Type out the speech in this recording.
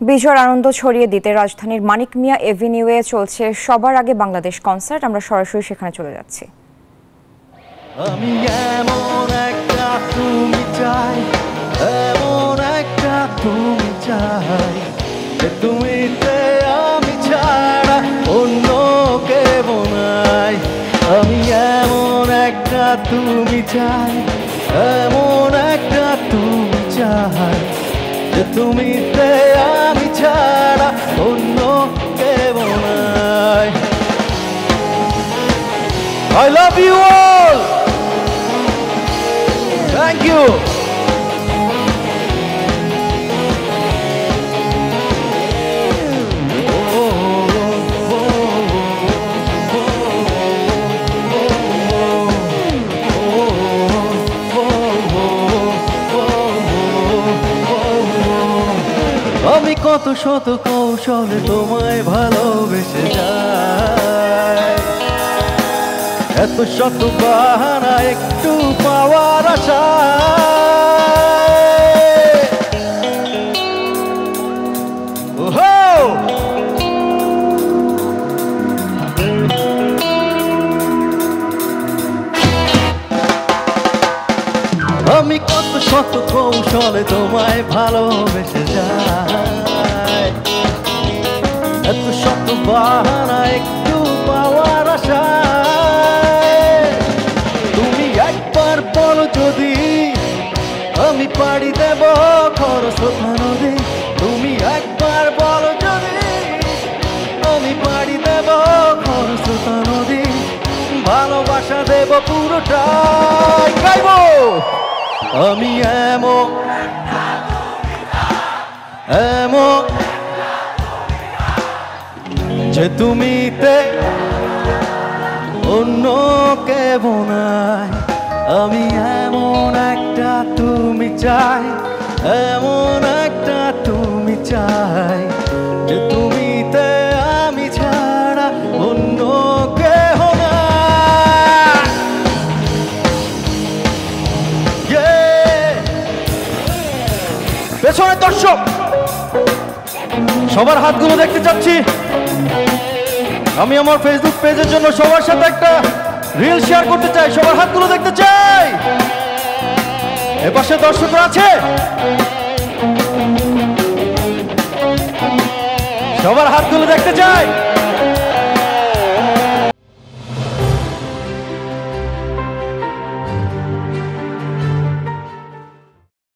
বিজয়ের আনন্দ ছড়িয়ে দিতে রাজধানীর মানিক মিয়া এভিনিউয়ে চলছে সবার আগে বাংলাদেশ কনসার্ট। আমরা সরাসরি সেখানে চলে যাচ্ছি। আমি এমন একটা তুমি চাই, এমন একটা তুমি চাই, তুমিতে আমি ছাড়া অন্য কেউ নাই। আমি এমন একটা তুমি চাই, এমন একটা তুমি চাই, তুমিতে আমি ছাড়া অন্য কেউ নাই। I love you all. Thank you. আমি কত শত কৌশলে তোমায় ভালোবেসে যাই, এত শত বাহানা একটু পাওয়ার আশায়। ওহো আমি কত শত কৌশলে তোমায় ভালোবেসে যাই, এত শত বাহানা একটু পাওয়ার আশায়। তুমি একবার বলো যদি আমি পাড়ি দেব খরস্রোতা নদী, তুমি একবার বলো যদি আমি পাড়ি দেব খরস্রোতা নদী, ভালোবাসা দেব পুরোটাই গাইব। আমি এমন এমন যে তুমিতে অন্য কেউ নাই। আমি এমন একটা তুমি চাই, এমন একটা তুমি চাই, যে তুমিতে আমি ছাড়া অন্য কেউ নাই। পেছনের দর্শক সবার হাতগুলো দেখতে চাচ্ছি। আমি আমার ফেসবুক পেজের জন্য সবার সাথে একটা রিল শেয়ার করতে চাই, সবার হাতগুলো দেখতে চাই। এপাশে দর্শকরা আছে, সবার হাতগুলো দেখতে চাই।